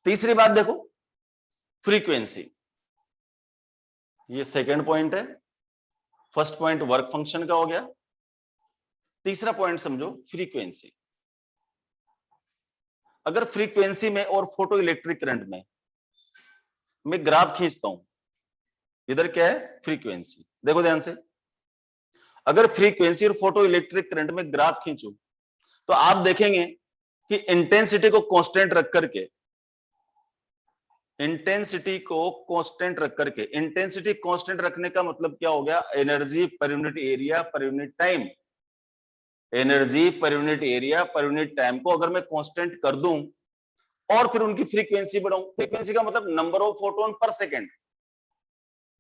तीसरी बात देखो, फ्रीक्वेंसी, ये सेकंड पॉइंट है। फर्स्ट पॉइंट वर्क फंक्शन का हो गया, तीसरा पॉइंट समझो फ्रीक्वेंसी। अगर फ्रीक्वेंसी में और फोटो इलेक्ट्रिक करंट में मैं ग्राफ खींचता हूं, इधर क्या है फ्रीक्वेंसी, देखो ध्यान से, अगर फ्रीक्वेंसी और फोटो इलेक्ट्रिक करंट में ग्राफ खींचूं तो आप देखेंगे कि इंटेंसिटी को कांस्टेंट रख करके, इंटेंसिटी को कांस्टेंट रख करके, इंटेंसिटी कांस्टेंट रखने का मतलब क्या हो गया, energy per unit area per unit time, energy per unit area per unit time को अगर मैं कांस्टेंट कर दूं और फिर उनकी फ्रीक्वेंसी बढ़ाऊं, फ्रीक्वेंसी का मतलब नंबर ऑफ फोटोन पर सेकंड,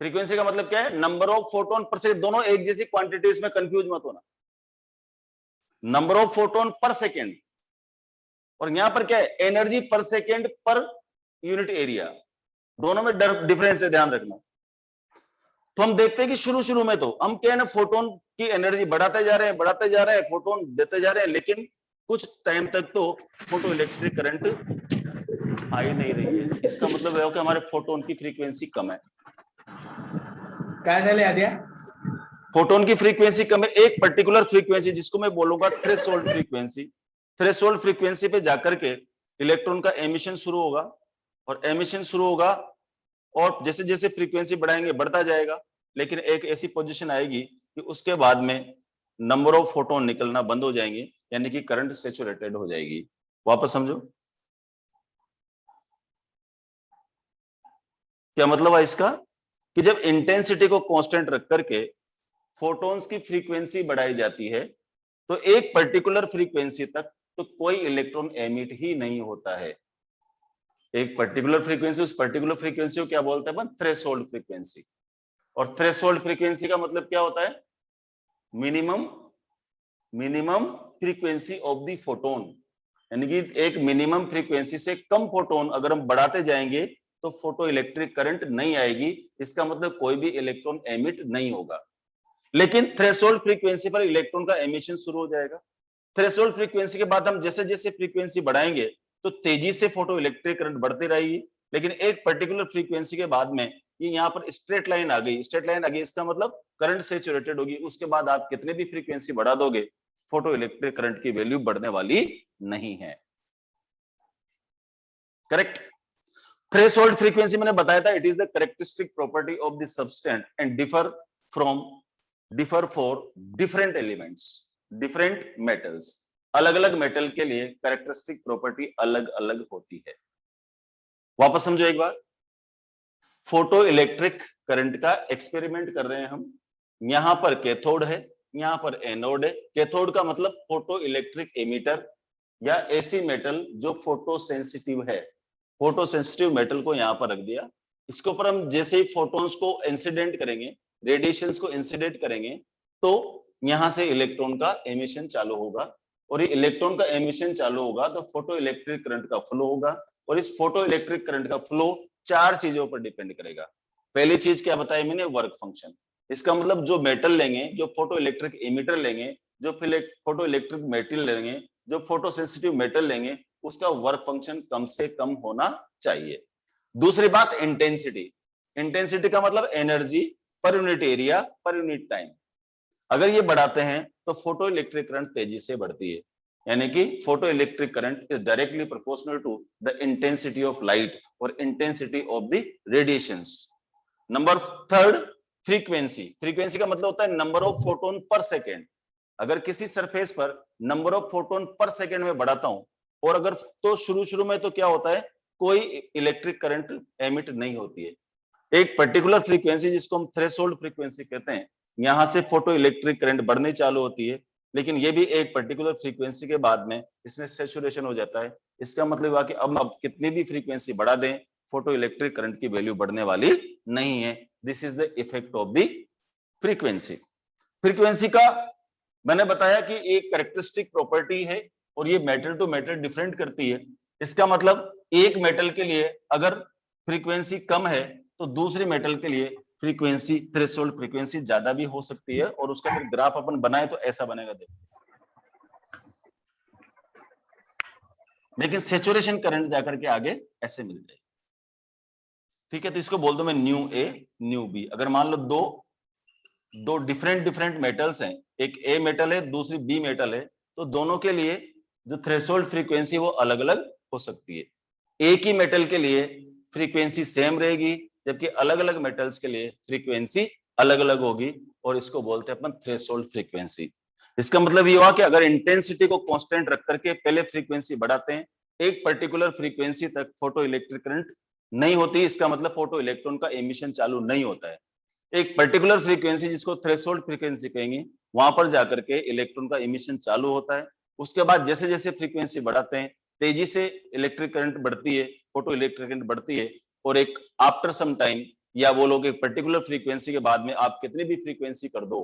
फ्रीक्वेंसी का मतलब क्या है, नंबर ऑफ फोटोन पर सेकंड, दोनों एक जैसी क्वांटिटीज में कंफ्यूज मत होना, नंबर ऑफ फोटोन पर सेकंड, और यहां पर क्या है एनर्जी पर सेकंड पर यूनिट एरिया, दोनों में डिफरेंस है, ध्यान रखना। तो हम देखते हैं कि शुरू शुरू में तो हम क्या है ना, फोटोन की एनर्जी बढ़ाते जा रहे हैं, बढ़ाते जा रहे हैं, फोटोन देते जा रहे हैं, लेकिन कुछ टाइम तक तो फोटो इलेक्ट्रिक करंट आ ही नहीं रही है। इसका मतलब है कि हमारे फोटोन की फ्रीक्वेंसी कम है। काय झाले आद्या? फोटोन की फ्रीक्वेंसी कम है, एक पर्टिकुलर फ्रीक्वेंसी जिसको मैं बोलूंगा थ्रेशोल्ड फ्रीक्वेंसी, थ्रेशोल्ड फ्रीक्वेंसी पे जाकर के इलेक्ट्रॉन का एमिशन शुरू होगा, और एमिशन शुरू होगा और जैसे जैसे फ्रीक्वेंसी बढ़ाएंगे बढ़ता जाएगा, लेकिन एक ऐसी पोजीशन आएगी कि उसके बाद में नंबर ऑफ फोटोन निकलना बंद हो जाएंगे, यानी कि करंट सैचुरेटेड हो जाएगी। वापस समझो क्या मतलब है इसका, कि जब इंटेंसिटी को कांस्टेंट रख करके फोटॉन्स की फ्रीक्वेंसी बढ़ाई जाती है तो एक पर्टिकुलर फ्रीक्वेंसी तक तो कोई इलेक्ट्रॉन एमिट ही नहीं होता है। एक पर्टिकुलर फ्रीक्वेंसी, उस पर्टिकुलर फ्रीक्वेंसी को क्या बोलते हैं, थ्रेशोल्ड फ्रीक्वेंसी। और थ्रेशोल्ड फ्रीक्वेंसी का मतलब क्या होता है, minimum frequency of the photon, यानी कि एक मिनिमम फ्रीक्वेंसी से कम फोटोन अगर हम बढ़ाते जाएंगे तो फोटो इलेक्ट्रिक करंट नहीं आएगी, इसका मतलब कोई भी इलेक्ट्रॉन एमिट नहीं होगा। लेकिन थ्रेशोल्ड फ्रीक्वेंसी पर इलेक्ट्रॉन का एमिशन शुरू हो जाएगा। थ्रेशोल्ड फ्रीक्वेंसी के बाद हम जैसे जैसे फ्रीक्वेंसी बढ़ाएंगे तो तेजी से फोटो इलेक्ट्रिक करंट बढ़ती रहेगी, लेकिन एक पर्टिकुलर फ्रीक्वेंसी के बाद में ये यहाँ पर स्ट्रेट लाइन आ गई, स्ट्रेट लाइन आ गई, इसका मतलब करंट सैचुरेटेड होगी। उसके बाद आप कितने भी फ्रीक्वेंसी बढ़ा दोगे, फोटो इलेक्ट्रिक करंट की वैल्यू बढ़ने वाली नहीं है। करेक्ट। थ्रेशोल्ड फ्रीक्वेंसी मैंने बताया था, it is the characteristic property of the substance and differ for different elements, different metals, अलग अलग मेटल के लिए कैरेक्टरिस्टिक प्रॉपर्टी अलग अलग होती है। वापस समझो एक बार, फोटो इलेक्ट्रिक करंट का एक्सपेरिमेंट कर रहे हैं हम, यहां पर कैथोड है, यहां पर एनोड है। कैथोड का मतलब फोटो इलेक्ट्रिक एमिटर या ऐसी मेटल जो फोटो सेंसिटिव है, फोटो सेंसिटिव मेटल को यहां पर रख दिया, इसके ऊपर हम जैसे ही फोटोन्स को इंसिडेंट करेंगे, रेडिएशंस को इंसिडेंट करेंगे, तो यहां से इलेक्ट्रॉन का एमिशन चालू होगा, और ये इलेक्ट्रॉन का एमिशन चालू होगा तो फोटो इलेक्ट्रिक करंट का फ्लो होगा, और इस फोटो इलेक्ट्रिक करंट का फ्लो चार चीजों पर डिपेंड करेगा। पहली चीज क्या बताया मैंने, वर्क फंक्शन। इसका मतलब जो मेटल लेंगे, जो फोटो इलेक्ट्रिक एमिटर लेंगे, जो फोटो इलेक्ट्रिक मेटल लेंगे, जो फोटो सेंसिटिव मेटल लेंगे, उसका वर्क फंक्शन कम से कम होना चाहिए। दूसरी बात इंटेंसिटी, इंटेंसिटी का मतलब energy per unit area per unit time. अगर ये बढ़ाते हैं तो फोटो इलेक्ट्रिक करंट तेजी से बढ़ती है, यानी कि photo electric current is directly proportional to the intensity of light और intensity of the radiations. Number third, frequency. Frequency का मतलब होता है number of photon per second. अगर किसी सरफेस पर number of photon per second में बढ़ाता हूं, और अगर तो शुरू शुरू में तो क्या होता है, कोई इलेक्ट्रिक करंट एमिट नहीं होती है। एक पर्टिकुलर फ्रीक्वेंसी जिसको हम थ्रेशोल्ड फ्रीक्वेंसी कहते हैं, यहां से फोटो इलेक्ट्रिक करंट बढ़नी चालू होती है, लेकिन ये भी एक पर्टिकुलर फ्रीक्वेंसी के बाद में इसमें सैचुरेशन हो जाता है। इसका मतलब है कि अब कितनी भी फ्रीक्वेंसी बढ़ा दें, फोटो इलेक्ट्रिक करंट की वैल्यू बढ़ने वाली नहीं है। This is the effect of the frequency. Frequency का मैंने बताया कि एक कैरेक्टरिस्टिक प्रॉपर्टी है, और ये मेटल टू मेटल डिफरेंट करती है। इसका मतलब एक मेटल के लिए अगर फ्रीक्वेंसी कम है तो दूसरे मेटल के लिए फ्रीक्वेंसी, थ्रेशोल्ड फ्रीक्वेंसी ज्यादा भी हो सकती है, और उसका फिर ग्राफ अपन बनाए तो ऐसा बनेगा। देखो लेकिन सेचुरेशन करंट जाकर के आगे ऐसे मिल जाएगी। ठीक है, तो इसको बोल दो मैं न्यू ए न्यू बी। अगर मान लो दो डिफरेंट मेटल्स हैं, एक ए मेटल है दूसरी बी मेटल है, तो दोनों के लिए जो थ्रेशोल्ड फ्रीक्वेंसी वो अलग अलग हो सकती है। एक ही मेटल के लिए फ्रीक्वेंसी सेम रहेगी, जबकि अलग अलग मेटल्स के लिए फ्रीक्वेंसी अलग अलग होगी, और इसको बोलते हैं अपन थ्रेशोल्ड फ्रीक्वेंसी। इसका मतलब ये हुआ कि अगर इंटेंसिटी को कांस्टेंट रख करके पहले फ्रीक्वेंसी बढ़ाते हैं, एक पर्टिकुलर फ्रीक्वेंसी तक फोटो इलेक्ट्रिक करंट नहीं होती, इसका मतलब फोटो इलेक्ट्रॉन का एमिशन चालू नहीं होता है। एक पर्टिकुलर फ्रीक्वेंसी जिसको थ्रेशोल्ड फ्रीक्वेंसी कहेंगे, वहां पर जाकर के इलेक्ट्रॉन का एमिशन चालू होता है। उसके बाद जैसे जैसे फ्रीक्वेंसी बढ़ाते हैं, तेजी से इलेक्ट्रिक करंट बढ़ती है, फोटो इलेक्ट्रिक करंट बढ़ती है, और एक आफ्टर सम टाइम, या वो लोग एक पर्टिकुलर फ्रीक्वेंसी के बाद में आप कितनी भी फ्रीक्वेंसी कर दो,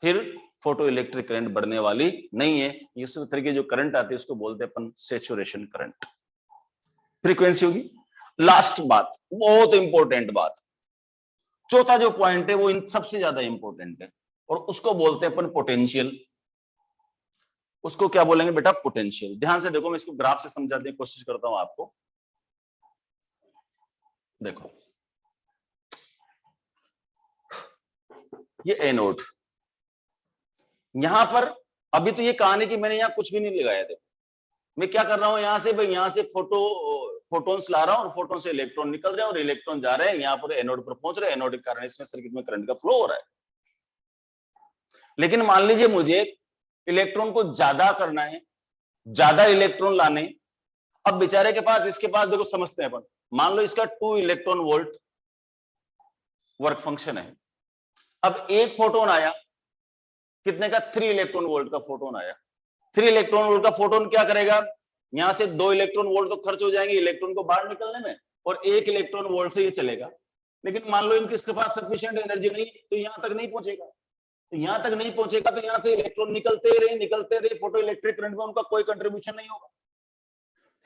फिर फोटो इलेक्ट्रिक करंट बढ़ने वाली नहीं है। इस तरह की जो करंट आती है उसको बोलते हैं अपन सैचुरेशन करंट। फ्रीक्वेंसी होगी। लास्ट बात, बहुत इंपॉर्टेंट बात, चौथा जो पॉइंट है वो इन सबसे ज्यादा इंपॉर्टेंट है, और उसको बोलते हैं अपन पोटेंशियल। उसको क्या बोलेंगे बेटा? पोटेंशियल। ध्यान से देखो, मैं इसको ग्राफ से समझाने की कोशिश करता हूं आपको। देखो, ये एनोड, यहां पर अभी तो ये कहानी कि मैंने यहां कुछ भी नहीं लगाया। देखो मैं क्या कर रहा हूं, यहां से भाई, यहां से फोटोन्स ला रहा हूं, और फोटोन से इलेक्ट्रॉन निकल रहे हैं, और इलेक्ट्रॉन जा रहे हैं यहां पर एनोड पर पहुंच रहे हैं। एनोड के कारण इसमें सर्किट में करंट का फ्लो हो रहा है। लेकिन मान लीजिए मुझे इलेक्ट्रॉन को ज्यादा करना है, ज्यादा इलेक्ट्रॉन लाने। अब बेचारे के पास, इसके पास देखो समझते हैं अपन, मान लो इसका 2 इलेक्ट्रॉन वोल्ट वर्क फंक्शन है। अब एक फोटोन आया, कितने का? 3 इलेक्ट्रॉन वोल्ट का फोटोन आया। 3 इलेक्ट्रॉन वोल्ट का फोटोन क्या करेगा? यहां से 2 इलेक्ट्रॉन वोल्ट तो खर्च हो जाएंगे इलेक्ट्रॉन को बाहर निकलने में, और 1 इलेक्ट्रॉन वोल्ट से ये चलेगा। लेकिन मान लो इनके पास सफिशिएंट एनर्जी नहीं, तो यहां तक नहीं पहुंचेगा। तो यहां तक नहीं पहुंचेगा, तो यहां से इलेक्ट्रॉन निकलते रहे, फोटो इलेक्ट्रिक करंट में उनका कोई कंट्रीब्यूशन नहीं होगा।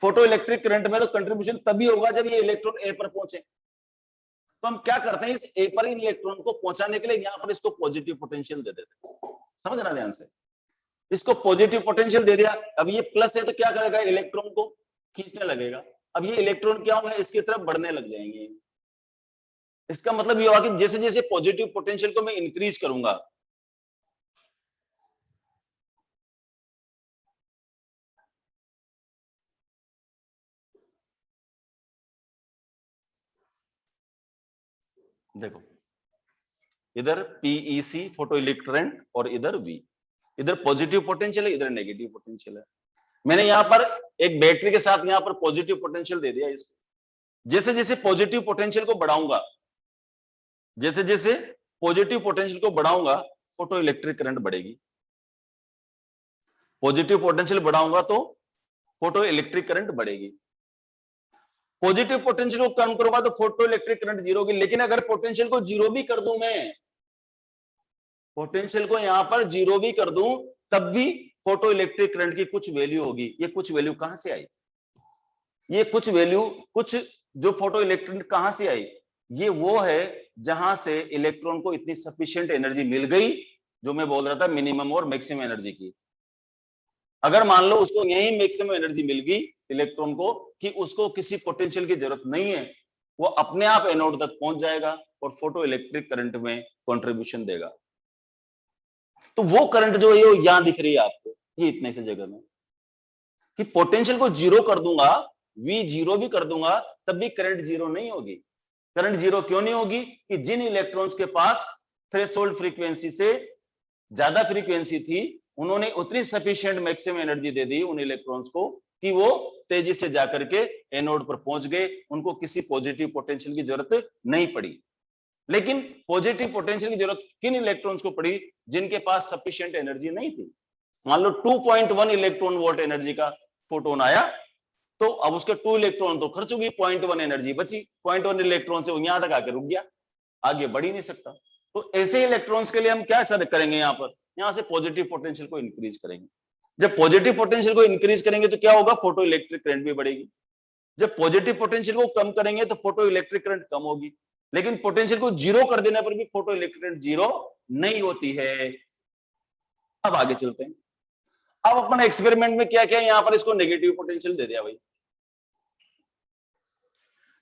फोटो इलेक्ट्रिक करंट में तो कंट्रीब्यूशन तभी होगा जब ये इलेक्ट्रॉन ए पर पहुंचे। तो हम क्या करते हैं, इस ए पर इन इलेक्ट्रॉन को पहुंचाने के लिए यहां पर इसको पॉजिटिव पोटेंशियल दे देते हैं। समझ रहा ध्यान से? इसको पॉजिटिव पोटेंशियल दे दिया। अब ये प्लस है तो क्या करेगा? इलेक्ट्रॉन को खींचने लगेगा। अब ये इलेक्ट्रॉन क्या होगा? इसकी तरफ बढ़ने लग जाएंगे। इसका मतलब ये होगा कि जैसे जैसे पॉजिटिव पोटेंशियल को मैं इंक्रीज करूंगा, देखो इधर पीईसी फोटो इलेक्ट्रॉन, और इधर वी, इधर पॉजिटिव पोटेंशियल है, इधर नेगेटिव पोटेंशियल है। मैंने यहां पर एक बैटरी के साथ यहां पर पॉजिटिव पोटेंशियल दे दिया इसको। जैसे जैसे पॉजिटिव पोटेंशियल को बढ़ाऊंगा, जैसे जैसे पॉजिटिव पोटेंशियल को बढ़ाऊंगा, फोटो इलेक्ट्रिक करंट बढ़ेगी। पॉजिटिव पोटेंशियल बढ़ाऊंगा तो फोटो इलेक्ट्रिक करंट बढ़ेगी। पॉजिटिव पोटेंशियल को कम करूंगा तो फोटो इलेक्ट्रिक करंट जीरो होगी। लेकिन अगर पोटेंशियल को जीरो भी कर दूं, मैं पोटेंशियल को यहां पर जीरो भी कर दूं, तब भी फोटो इलेक्ट्रिक करंट की कुछ वैल्यू होगी। ये कुछ वैल्यू कहां से आई? ये कुछ वैल्यू, कुछ जो फोटो इलेक्ट्रिक कहां से आई? ये वो है जहां से इलेक्ट्रॉन को इतनी सफिशिएंट एनर्जी मिल गई, जो मैं बोल रहा था मिनिमम और मैक्सिमम एनर्जी की। अगर मान लो उसको यही मैक्सिमम एनर्जी मिल गई इलेक्ट्रॉन को, कि उसको किसी पोटेंशियल की जरूरत नहीं है, वो अपने आप एनोड तक पहुंच जाएगा और फोटो इलेक्ट्रिक करंट में कंट्रीब्यूशन देगा। तो वो करंट जो है वो यहां दिख रही है आपको, ये इतने से जगह में, कि पोटेंशियल को जीरो कर दूंगा, वी जीरो भी कर दूंगा, तब भी करंट जीरो नहीं होगी। करंट जीरो क्यों नहीं होगी? कि जिन इलेक्ट्रॉन्स के पास थ्रेशोल्ड फ्रीक्वेंसी से ज्यादा फ्रीक्वेंसी थी, उन्होंने उतनी सफिशिएंट मैक्सिमम एनर्जी दे दी उन इलेक्ट्रॉन्स को कि वो तेजी से जाकर के एनोड पर पहुंच गए, उनको किसी पॉजिटिव पोटेंशियल की जरूरत नहीं पड़ी। लेकिन पॉजिटिव पोटेंशियल की जरूरत किन इलेक्ट्रॉन्स को पड़ी? जिनके पास सफिशिएंट एनर्जी नहीं थी। मान लो 2.1 इलेक्ट्रॉन वोल्ट एनर्जी का फोटोन आया, तो अब उसके 2 इलेक्ट्रॉन तो खर्च होगी, 0.1 एनर्जी बची। 0.1 इलेक्ट्रॉन से वो यहां तक आके रुक गया, आगे बढ़ ही नहीं सकता। तो ऐसे इलेक्ट्रॉन्स के लिए हम क्या करेंगे? यहां से पॉजिटिव पोटेंशियल को इंक्रीज करेंगे। जब पॉजिटिव पोटेंशियल को इंक्रीज करेंगे तो क्या होगा? फोटो इलेक्ट्रिक करंट भी बढ़ेगी। जब पॉजिटिव पोटेंशियल को कम करेंगे तो फोटो इलेक्ट्रिक करंट कम होगी। लेकिन पोटेंशियल को जीरो कर देने पर भी फोटो इलेक्ट्रिक करंट जीरो नहीं होती है। अब आगे चलते हैं। अब अपन एक्सपेरिमेंट में क्या किया, यहां पर इसको नेगेटिव पोटेंशियल दे दिया भाई।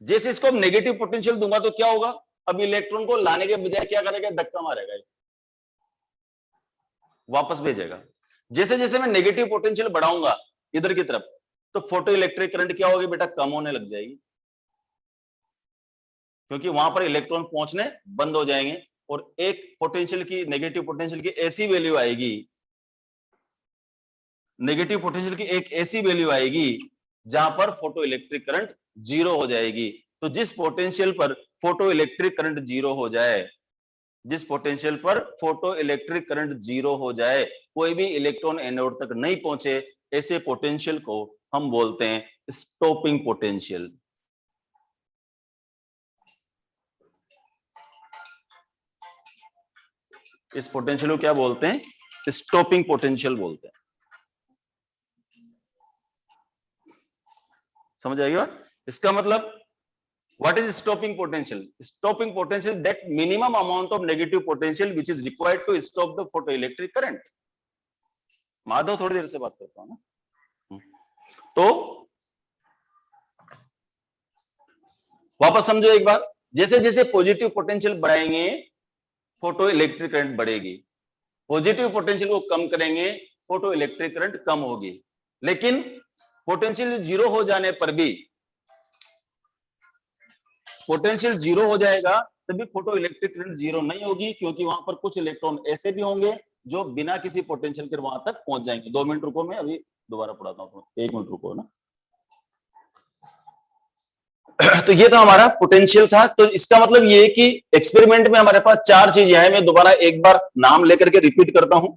जैसे इसको नेगेटिव पोटेंशियल दूंगा तो क्या होगा, अब इलेक्ट्रॉन को लाने के बजाय क्या करेगा, धक्का मारेगा, वापस भेजेगा। जैसे जैसे मैं नेगेटिव पोटेंशियल बढ़ाऊंगा इधर की तरफ, तो फोटो इलेक्ट्रिक करंट क्या होगी बेटा, कम होने लग जाएगी, क्योंकि वहां पर इलेक्ट्रॉन पहुंचने बंद हो जाएंगे। और एक पोटेंशियल की, नेगेटिव पोटेंशियल की ऐसी वैल्यू आएगी, नेगेटिव पोटेंशियल की एक ऐसी वैल्यू आएगी जहां पर फोटो इलेक्ट्रिक करंट जीरो हो जाएगी। तो जिस पोटेंशियल पर फोटो इलेक्ट्रिक करंट जीरो हो जाए, जिस पोटेंशियल पर फोटो इलेक्ट्रिक करंट जीरो हो जाए, कोई भी इलेक्ट्रॉन एनोड तक नहीं पहुंचे, ऐसे पोटेंशियल को हम बोलते हैं स्टॉपिंग पोटेंशियल। इस पोटेंशियल को क्या बोलते हैं, स्टॉपिंग पोटेंशियल बोलते हैं। समझ आएगी बात? इसका मतलब what is stopping potential? Stopping potential, that minimum amount of negative potential which is required to stop the photoelectric current. Madhav थोड़ी देर से बात करता हूं ना, तो वापस समझो एक बार, जैसे जैसे पॉजिटिव पोटेंशियल बढ़ाएंगे फोटो इलेक्ट्रिक करंट बढ़ेगी, पॉजिटिव पोटेंशियल को कम करेंगे फोटो इलेक्ट्रिक करंट कम होगी। लेकिन पोटेंशियल जीरो हो जाने पर भी, पोटेंशियल जीरो हो जाएगा तभी फोटो इलेक्ट्रिक करंट जीरो नहीं होगी, क्योंकि वहां पर कुछ इलेक्ट्रॉन ऐसे भी होंगे जो बिना किसी पोटेंशियल के वहां तक पहुंच जाएंगे। 2 मिनट रुको, मैं अभी दोबारा पढ़ाता हूं, 1 मिनट रुको ना। तो ये तो हमारा पोटेंशियल था। तो इसका मतलब ये कि एक्सपेरिमेंट में हमारे पास 4 चीजें हैं। मैं दोबारा एक बार नाम लेकर के रिपीट करता हूं।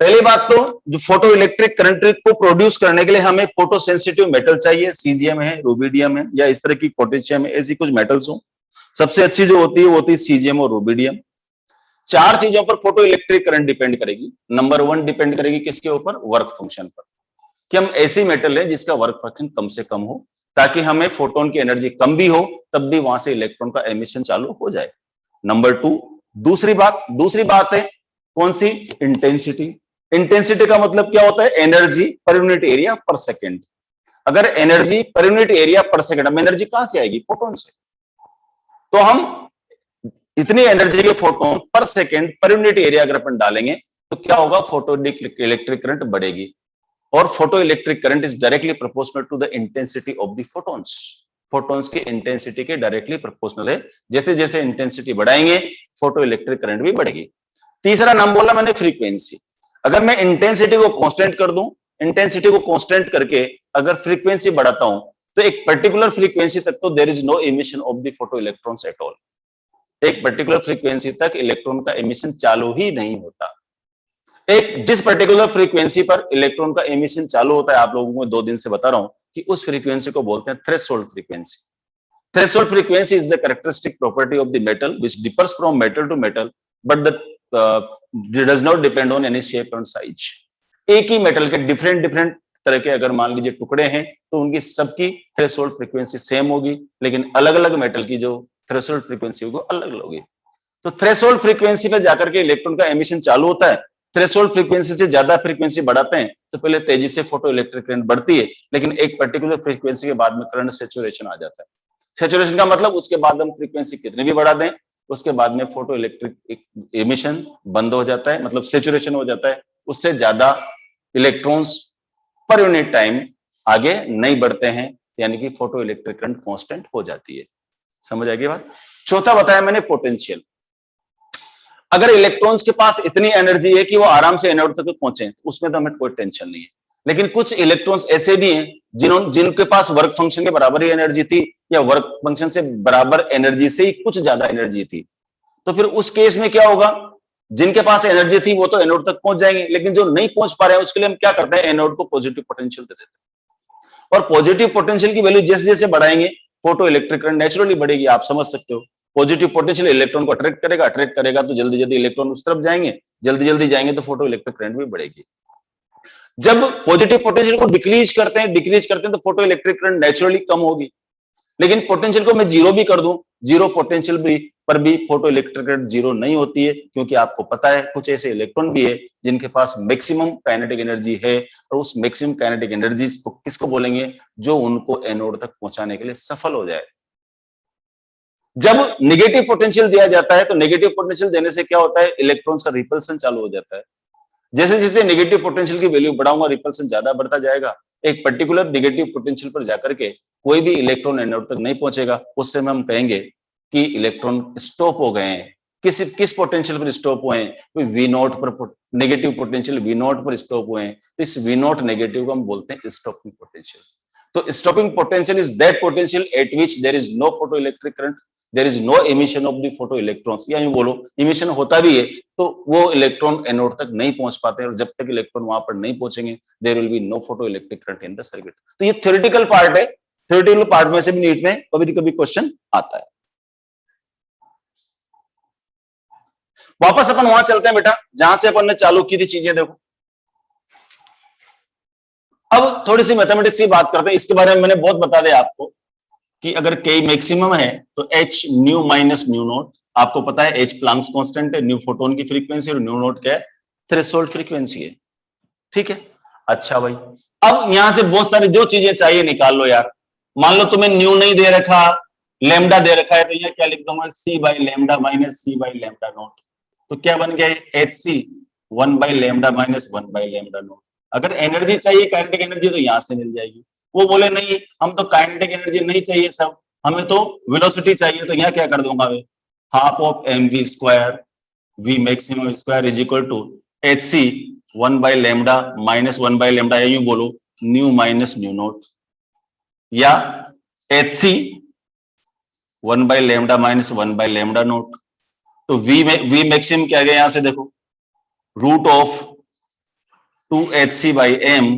पहली बात तो, जो फोटो इलेक्ट्रिक करंट को प्रोड्यूस करने के लिए हमें फोटो सेंसिटिव मेटल चाहिए, सीजियम है, रूबिडियम है, या इस तरह की पोटेशियम है, ऐसी कुछ मेटल्स हो। सबसे अच्छी जो होती है वो होती है सीजियम और रूबिडियम। 4 चीजों पर फोटो इलेक्ट्रिक करंट डिपेंड करेगी। नंबर 1 डिपेंड करेगी किसके ऊपर, वर्क फंक्शन पर, कि हम ऐसी मेटल है जिसका वर्क फंक्शन कम से कम हो, ताकि हमें फोटोन की एनर्जी कम भी हो तब भी वहां से इलेक्ट्रॉन का एमिशन चालू हो जाए। नंबर 2, दूसरी बात है कौन सी, इंटेंसिटी। इंटेंसिटी का मतलब क्या होता है, एनर्जी पर यूनिट एरिया पर सेकेंड। अगर एनर्जी पर यूनिट एरिया पर सेकेंड, हम एनर्जी कहां से आएगी, फोटोन से, तो हम इतनी एनर्जी के photon per second per unit area अगर अपन डालेंगे तो क्या होगा, फोटो इलेक्ट्रिक करंट बढ़ेगी। और photo electric current is directly proportional to the intensity of the photons. Photons की इंटेंसिटी के डायरेक्टली प्रोपोर्शनल है। जैसे जैसे इंटेंसिटी बढ़ाएंगे फोटो इलेक्ट्रिक करंट भी बढ़ेगी। तीसरा नाम बोला मैंने, फ्रीक्वेंसी। अगर मैं इंटेंसिटी को कांस्टेंट कर दूं, इंटेंसिटी को कांस्टेंट करके अगर फ्रीक्वेंसी बढ़ाता हूं, तो एक पर्टिकुलर फ्रीक्वेंसी तक तो there is no emission of the photo electrons at all. एक पर्टिकुलर फ्रीक्वेंसी तक इलेक्ट्रॉन का एमिशन चालू ही नहीं होता। एक जिस पर्टिकुलर फ्रीक्वेंसी पर इलेक्ट्रॉन का एमिशन चालू होता है, आप लोगों को 2 दिन से बता रहा हूं कि उस फ्रीक्वेंसी को बोलते हैं threshold frequency. Threshold frequency is the characteristic property of the metal which differs from metal to metal, but the does not depend on any shape and size. एक ही मेटल के डिफरेंट तरह के अगर मान लीजिए टुकड़े हैं, तो उनकी सबकी थ्रेशोल्ड फ्रीक्वेंसी सेम होगी, लेकिन अलग अलग मेटल की जो थ्रेशोल्ड फ्रीक्वेंसी होगी अलग अलग होगी। तो थ्रेशोल्ड फ्रीक्वेंसी पे जाकर के इलेक्ट्रॉन का एमिशन चालू होता है। थ्रेशोल्ड फ्रीक्वेंसी से ज्यादा फ्रीक्वेंसी बढ़ाते हैं तो पहले तेजी से फोटो इलेक्ट्रिक करंट बढ़ती है, लेकिन एक पर्टिकुलर फ्रीक्वेंसी के बाद में करंट सैचुरेशन आ जाता है। सैचुरेशन का मतलब उसके बाद हम फ्रीक्वेंसी कितनी भी बढ़ा दें, उसके बाद में फोटो इलेक्ट्रिक एमिशन बंद हो जाता है, मतलब सैचुरेशन हो जाता है। उससे ज्यादा इलेक्ट्रॉन्स पर यूनिट टाइम आगे नहीं बढ़ते हैं, यानी कि फोटो इलेक्ट्रिक करंट कांस्टेंट हो जाती है। समझ आ गई बात? चौथा बताया मैंने, पोटेंशियल। अगर इलेक्ट्रॉन्स के पास इतनी एनर्जी है कि वो आराम से एनोड तक पहुंचे, तो उसमें तो हमें कोई टेंशन नहीं है। लेकिन कुछ इलेक्ट्रॉन्स ऐसे भी हैं जिनके पास वर्क फंक्शन के बराबर ही एनर्जी थी, या वर्क फंक्शन से बराबर एनर्जी से ही कुछ ज्यादा एनर्जी थी, तो फिर उस केस में क्या होगा, जिनके पास एनर्जी थी वो तो एनोड तक पहुंच जाएंगे, लेकिन जो नहीं पहुंच पा रहे हैं उसके लिए हम क्या करते हैं, एनोड को पॉजिटिव पोटेंशियल दे देते हैं। और पॉजिटिव पोटेंशियल की वैल्यू जैसे जैसे बढ़ाएंगे फोटो इलेक्ट्रिक करंट नेचुरली बढ़ेगी। आप समझ सकते हो, पॉजिटिव पोटेंशियल इलेक्ट्रॉन को अट्रैक्ट करेगा तो जल्दी जल्दी इलेक्ट्रॉन उस तरफ जाएंगे, जल्दी जल्दी जाएंगे तो फोटो इलेक्ट्रिक करंट भी बढ़ेगी। जब पॉजिटिव पोटेंशियल को डिक्रीज करते हैं तो फोटो इलेक्ट्रिक करंट नेचुरली कम होगी। लेकिन पोटेंशियल को मैं जीरो भी कर दूं, जीरो पोटेंशियल भी पर भी फोटो इलेक्ट्रिक करंट जीरो नहीं होती है, क्योंकि आपको पता है कुछ ऐसे इलेक्ट्रॉन भी है जिनके पास मैक्सिमम काइनेटिक एनर्जी है, और उस मैक्सिमम काइनेटिक एनर्जी को किसको बोलेंगे, जो उनको एनोड तक पहुंचाने के लिए सफल हो जाए। जब नेगेटिव पोटेंशियल दिया जाता है तो नेगेटिव पोटेंशियल देने से क्या होता है, इलेक्ट्रॉन्स का रिपल्सन चालू हो जाता है। जैसे जैसे नेगेटिव पोटेंशियल की वैल्यू बढ़ाऊंगा, रिपल्सन ज्यादा बढ़ता जाएगा। एक पर्टिकुलर नेगेटिव पोटेंशियल पर जाकर के कोई भी इलेक्ट्रॉन एनोड तक नहीं पहुंचेगा, उस समय हम कहेंगे कि इलेक्ट्रॉन स्टॉप हो गए हैं। किस पोटेंशियल पर स्टॉप हुए हैं, वी नॉट पर, नेगेटिव पोटेंशियल वी नॉट पर स्टॉप हुए हैं, तो इस वी नॉट नेगेटिव को हम बोलते हैं स्टॉपिंग पोटेंशियल। तो stopping potential is that potential at which there is no photo electric current, there is no emission of the photo electrons, या यूं बोलो इमिशन होता भी है तो वो इलेक्ट्रॉन एनोड तक नहीं पहुंच पाते, और जब तक इलेक्ट्रॉन वहां पर नहीं पहुंचेंगे there will be no photo electric current in the circuit. तो ये थ्योरेटिकल पार्ट है, थ्योरेटिकल पार्ट में से भी नीट में कभी कभी क्वेश्चन आता है। वापस अपन वहां चलते हैं बेटा जहां से अपन ने चालू की थी चीजें। देखो अब थोड़ी सी मैथमेटिक्स की बात करते हैं, इसके बारे में मैंने बहुत बता दिया आपको कि अगर के मैक्सिमम है तो H new minus nu note, आपको पता है एच प्लैंक्स कांस्टेंट है, न्यू फोटोन की फ्रीक्वेंसी, और न्यू नोट क्या है, थ्रेशोल्ड फ्रीक्वेंसी है। ठीक है, अच्छा भाई अब यहां से बहुत सारी जो चीजें चाहिए निकाल लो यार। मान लो तुम्हें न्यू नहीं दे रखा, लेमडा दे रखा है, तो यह क्या लिख दूंगा, C by lambda minus C by lambda naught. तो क्या बन गया, H C 1 by lambda minus 1 by lambda naught. अगर एनर्जी चाहिए काइनेटिक एनर्जी तो यहां से मिल जाएगी। वो बोले नहीं हम तो काइनेटिक एनर्जी नहीं चाहिए सब, हमें तो वेलोसिटी चाहिए, तो यहाँ क्या कर दूंगा मैं, half of m v square v maximum square is equal to h C 1 by lambda minus 1 by lambda, या यूं बोलो न्यू माइनस न्यू नोट, या h C 1 by lambda minus 1 by lambda naught. तो वी मैक्सिमम क्या गया यहां से, देखो root of 2hc by m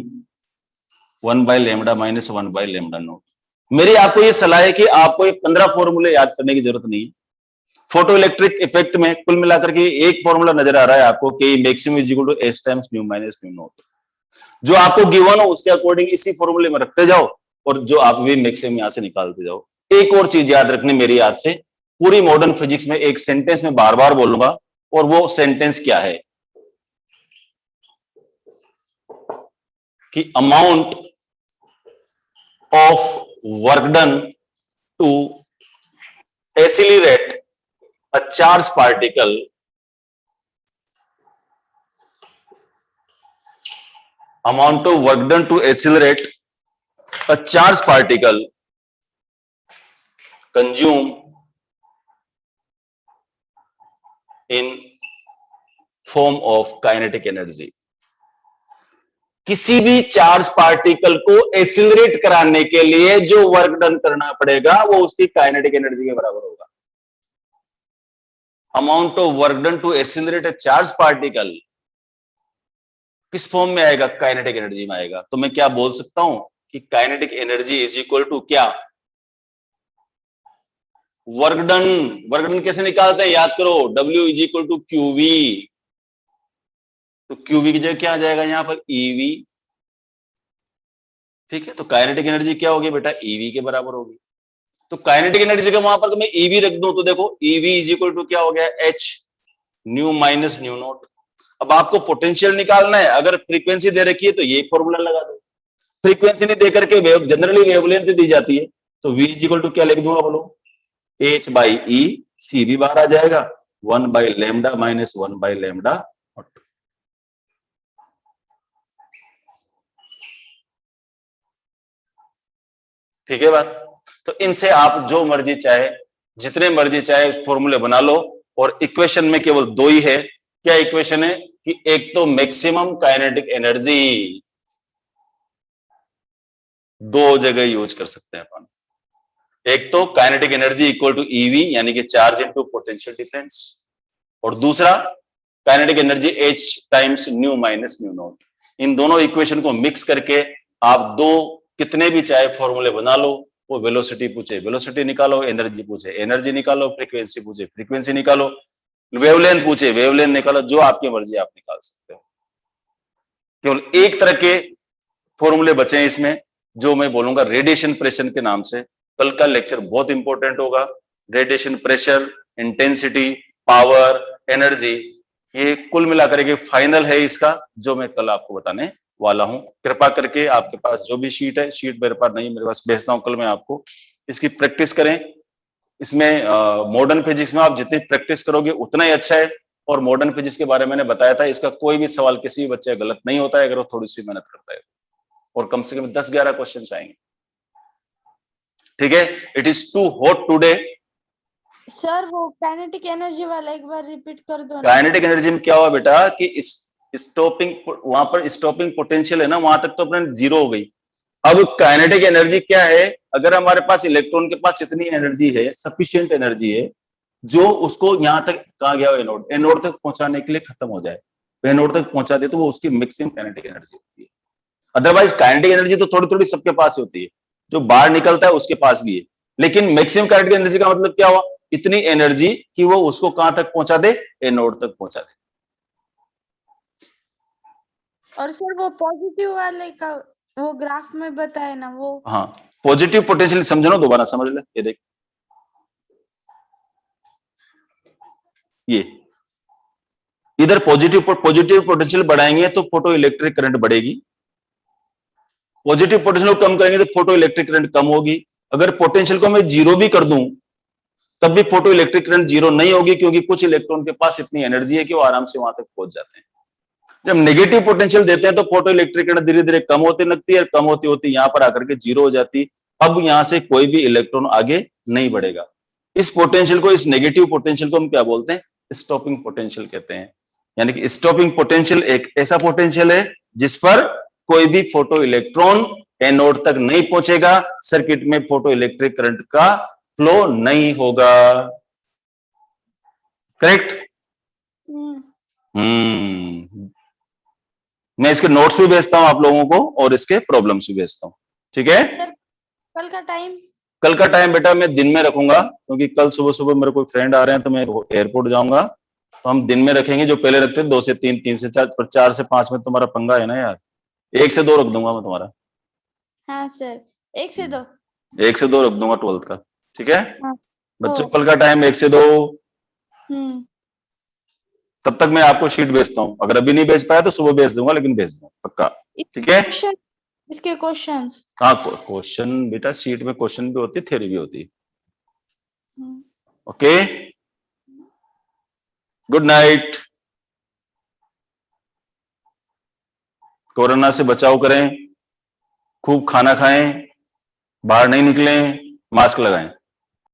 1 by lambda minus 1 by lambda naught. मेरी आपको ये सलाह है कि आपको ये 15 फॉर्मूले याद करने की जरूरत नहीं है। फोटो इलेक्ट्रिक इफेक्ट में कुल मिलाकर के एक फॉर्मूला नजर आ रहा है आपको कि maximum is equal to h times nu minus nu naught. जो आपको गिवन हो उसके अकॉर्डिंग इसी फॉर्मूले में रखते जाओ, और जो आप भी मैक्सिमम यहां से निकालते जाओ। एक और चीज याद रखनी मेरी याद से, पूरी मॉडर्न फिजिक्स में एक सेंटेंस में बार बार बोलूंगा, और वो सेंटेंस क्या है कि amount of work done to accelerate a charged particle amount of work done to accelerate a charged particle consume in form of kinetic energy। किसी भी चार्ज पार्टिकल को एसिलरेट कराने के लिए जो वर्क डन करना पड़ेगा वो उसकी काइनेटिक एनर्जी के बराबर होगा। Amount of work done to accelerate a charge particle किस फॉर्म में आएगा, काइनेटिक एनर्जी में आएगा। तो मैं क्या बोल सकता हूं कि kinetic energy is equal to क्या, वर्क डन। वर्क डन कैसे निकालते हैं, याद करो, W is equal to QV। तो QV की जगह क्या आ जाएगा यहां पर, EV। ठीक है, तो काइनेटिक एनर्जी क्या होगी बेटा, EV के बराबर होगी। तो काइनेटिक एनर्जी का वहां पर मैं EV रख दूं तो देखो EV इज इक्वल टू क्या हो गया, H new minus nu note. अब आपको पोटेंशियल निकालना है, अगर फ्रीक्वेंसी दे रखी है तो ये फॉर्मूला लगा दो। फ्रीक्वेंसी नहीं देकर के वेव जनरली वेवलेंथ दी जाती है, तो V इज इक्वल टू क्या लिख दूंगा बोलो, H बाई E, सी भी बाहर आ जाएगा 1 by lambda minus 1 by lambda naught. ठीक है बात। तो इनसे आप जो मर्जी चाहे, जितने मर्जी चाहे फॉर्मूले बना लो, और इक्वेशन में केवल दो ही है। क्या इक्वेशन है कि एक तो मैक्सिमम काइनेटिक एनर्जी दो जगह यूज कर सकते हैं अपन। एक तो kinetic energy equal to E V यानी कि चार्ज इनटू पोटेंशियल डिफरेंस, और दूसरा kinetic energy H times nu minus nu naught. इन दोनों इक्वेशन को मिक्स करके आप दो कितने भी चाहे फॉर्मूले बना लो। वो वेलोसिटी पूछे वेलोसिटी निकालो, एनर्जी पूछे एनर्जी निकालो, फ्रीक्वेंसी पूछे फ्रीक्वेंसी निकालो, वेवलेंथ पूछे वेवलेंथ निकालो, जो आपकी मर्जी आप निकाल सकते हो। केवल एक तरह के फॉर्मूले बचे हैं इसमें, जो मैं बोलूंगा रेडिएशन प्रेशर के नाम से। कल का लेक्चर बहुत इंपॉर्टेंट होगा, radiation pressure, intensity, power, energy, ये कुल मिलाकर एक फाइनल है इसका, जो मैं कल आपको बताने वाला हूं। कृपा करके आपके पास जो भी शीट है, शीट मेरे पास नहीं, मेरे पास भेजता हूं कल मैं आपको, इसकी प्रैक्टिस करें। इसमें मॉडर्न फिजिक्स में आप जितनी प्रैक्टिस करोगे उतना ही अच्छा है। और मॉडर्न फिजिक्स के बारे में मैंने बताया था, इसका कोई भी सवाल किसी भी बच्चे का गलत नहीं होता है अगर वो थोड़ी सी मेहनत करता है, और कम से कम 10-11 क्वेश्चन आएंगे। ठीक है, it is too hot today. Sir वो काइनेटिक एनर्जी वाला एक बार रिपीट कर दो ना। काइनेटिक एनर्जी में क्या हुआ बेटा कि इस स्टॉपिंग, वहां पर स्टॉपिंग पोटेंशियल है ना, वहां तक तो अपने जीरो हो गई। अब काइनेटिक एनर्जी क्या है, अगर हमारे पास इलेक्ट्रॉन के पास इतनी एनर्जी है, सफिशिएंट एनर्जी है, जो उसको यहां तक, कहा गया एनोड, एनोड तक पहुंचाने के लिए खत्म हो जाए, एनोड तक पहुंचा दे, तो वो उसकी मैक्सिमम काइनेटिक एनर्जी होती है। अदरवाइज काइनेटिक एनर्जी तो थोड़ी थोड़ी सबके पास होती है, जो बाहर निकलता है उसके पास भी है, लेकिन मैक्सिमम काइनेटिक एनर्जी का मतलब क्या हुआ, इतनी एनर्जी कि वो उसको कहां तक पहुंचा दे, एनोड तक पहुंचा दे। और सर वो पॉजिटिव वाले का वो ग्राफ में बताए ना वो। हाँ, पॉजिटिव पोटेंशियल समझो ना, दोबारा समझ ले, ये देख, ये इधर पॉजिटिव पोटेंशियल बढ़ाएंगे तो फोटो इलेक्ट्रिक करंट बढ़ेगी, पॉजिटिव पोटेंशियल को कम करेंगे तो फोटो इलेक्ट्रिक करंट कम होगी। अगर पोटेंशियल को मैं जीरो भी कर दूं तब भी फोटो इलेक्ट्रिक करंट जीरो नहीं होगी, क्योंकि कुछ इलेक्ट्रॉन के पास इतनी एनर्जी है कि वो आराम से वहां तक पहुंच जाते हैं। जब नेगेटिव पोटेंशियल देते हैं तो फोटो इलेक्ट्रिक करंट धीरे धीरे कम होती लगती है, कम होती होती यहां पर आकर के जीरो हो जाती। अब यहां से कोई भी इलेक्ट्रॉन आगे नहीं बढ़ेगा। इस पोटेंशियल को, इस नेगेटिव पोटेंशियल को हम क्या बोलते हैं, स्टॉपिंग पोटेंशियल कहते हैं। यानी कि स्टॉपिंग पोटेंशियल एक ऐसा पोटेंशियल है जिस पर कोई भी फोटो इलेक्ट्रॉन एनोड तक नहीं पहुंचेगा, सर्किट में फोटो इलेक्ट्रिक करंट का फ्लो नहीं होगा। करेक्ट? मैं इसके नोट्स भी भेजता हूं आप लोगों को और इसके प्रॉब्लम्स भी भेजता हूं। ठीक है? सर कल का टाइम? कल का टाइम बेटा मैं दिन में रखूंगा, क्योंकि कल सुबह सुबह मेरे कोई फ्रेंड आ रहे हैं तो मैं एयरपोर्ट जाऊंगा, तो हम दिन में रखेंगे, जो पहले रखते हैं 2 से 3, 3 से 4, पर 4 से 5 में तुम्हारा पंगा है ना यार, 1 से 2 रख दूंगा मैं तुम्हारा। हाँ सर, 1 से 2। 1 से 2 रख दूंगा 12th का। ठीक है हाँ। बच्चों, कल का टाइम 1 से 2। तब तक मैं आपको शीट भेजता हूँ, अगर अभी नहीं भेज पाया तो सुबह भेज दूंगा, लेकिन भेज दूंगा पक्का। ठीक है? इसके क्वेश्चंस? हाँ, क्वेश्चन बेटा शीट में क्वेश्चन भी होती है, थ्योरी भी होती है। Okay, good night. कोरोना से बचाव करें, खूब खाना खाएं, बाहर नहीं निकलें, मास्क लगाएं।